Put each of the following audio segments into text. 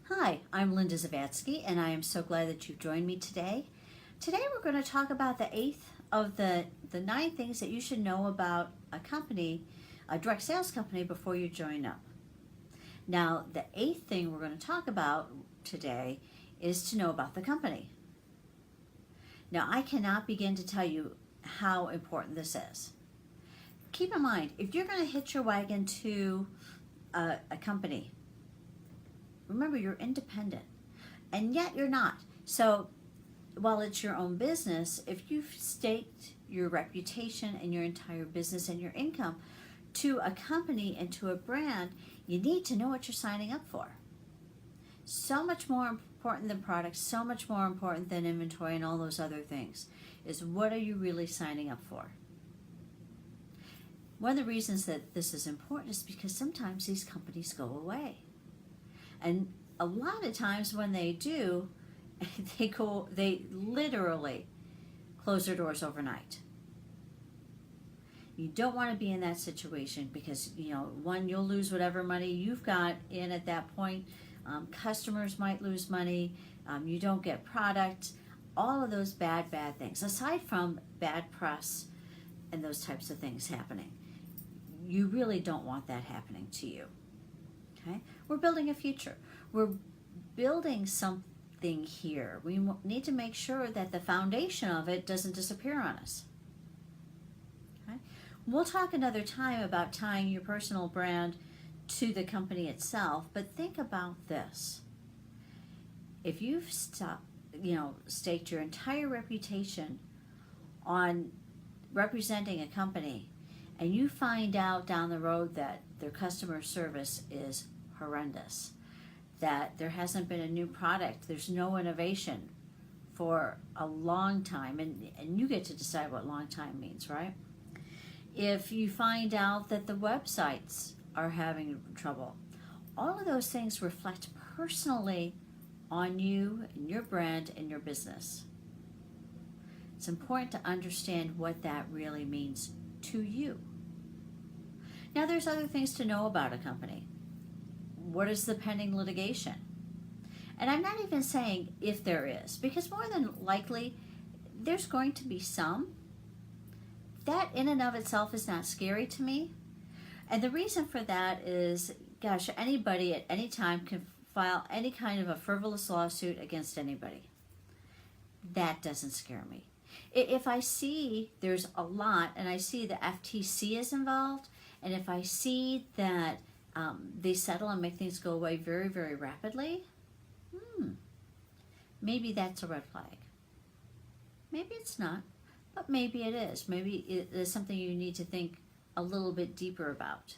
Hi, I'm Linda Zavatsky, and I am so glad that you've joined me today. Today we're going to talk about the eighth of the 9 things that you should know about a company, a direct sales company, before you join up. Now, the eighth thing we're going to talk about today is to know about the company. Now, I cannot begin to tell you how important this is. Keep in mind, if you're going to hitch your wagon to a company, remember, you're independent, and yet you're not. So while it's your own business, if you've staked your reputation and your entire business and your income to a company and to a brand, you need to know what you're signing up for. So much more important than products, so much more important than inventory and all those other things, is what are you really signing up for? One of the reasons that this is important is because sometimes these companies go away. And a lot of times when they do, they literally close their doors overnight. You don't want to be in that situation because, one, you'll lose whatever money you've got in at that point. Customers might lose money. You don't get product. All of those bad things, aside from bad press and those types of things happening. You really don't want that happening to you. Okay? We're building a future. We're building something here. We need to make sure that the foundation of it doesn't disappear on us. Okay? We'll talk another time about tying your personal brand to the company itself, but think about this. If you've staked your entire reputation on representing a company, and you find out down the road that their customer service is horrendous, that there hasn't been a new product, there's no innovation for a long time, and you get to decide what long time means, right? If you find out that the websites are having trouble, all of those things reflect personally on you and your brand and your business. It's important to understand what that really means to you. Now, there's other things to know about a company. What is the pending litigation? And I'm not even saying if there is, because more than likely there's going to be some. That in and of itself is not scary to me. And the reason for that is, gosh, anybody at any time can file any kind of a frivolous lawsuit against anybody. That doesn't scare me. If I see there's a lot, and I see the FTC is involved, and if I see that they settle and make things go away very, very rapidly, maybe that's a red flag. Maybe it's not, but maybe it is. Maybe it is something you need to think a little bit deeper about.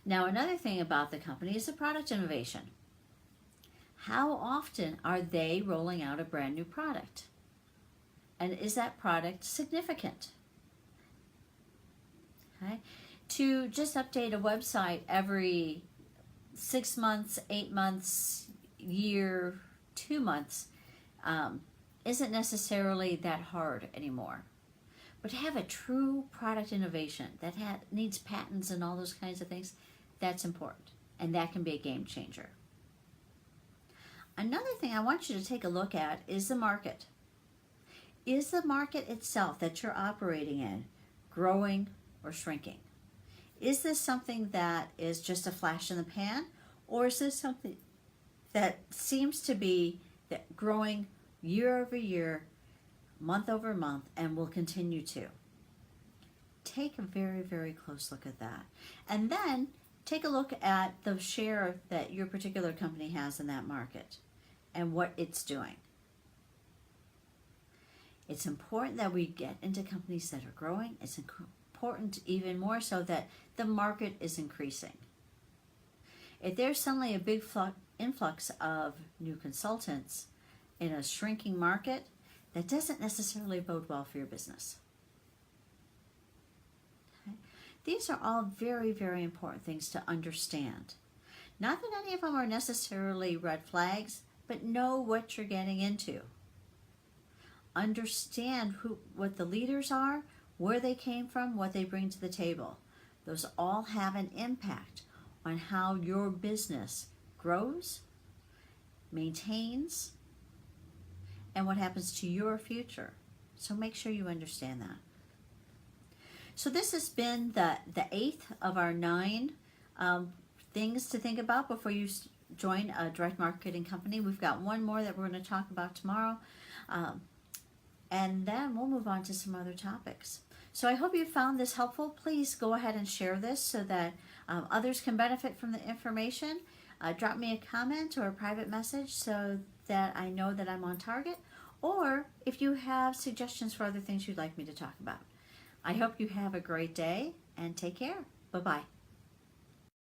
Now, another thing about the company is the product innovation. How often are they rolling out a brand new product? And is that product significant? Okay. To just update a website every 6 months, 8 months, year, 2 months isn't necessarily that hard anymore. But to have a true product innovation that needs patents and all those kinds of things, that's important. And that can be a game changer. Another thing I want you to take a look at is the market. Is the market itself that you're operating in growing or shrinking? Is this something that is just a flash in the pan, or is this something that seems to be growing year over year, month over month, and will continue to? Take a very, very close look at that. And then take a look at the share that your particular company has in that market and what it's doing. It's important that we get into companies that are growing. It's important even more so that the market is increasing. If there's suddenly a big influx of new consultants in a shrinking market, that doesn't necessarily bode well for your business. Okay? These are all very, very important things to understand. Not that any of them are necessarily red flags, but know what you're getting into. Understand what the leaders are, where they came from, what they bring to the table. Those all have an impact on how your business grows maintains, and what happens to your future. So make sure you understand that. So this has been the 8th of our 9 things to think about before you join a direct marketing company. We've got one more that we're going to talk about tomorrow. And then we'll move on to some other topics. So I hope you found this helpful. Please go ahead and share this so that others can benefit from the information. Drop me a comment or a private message so that I know that I'm on target. Or if you have suggestions for other things you'd like me to talk about. I hope you have a great day and take care. Bye-bye.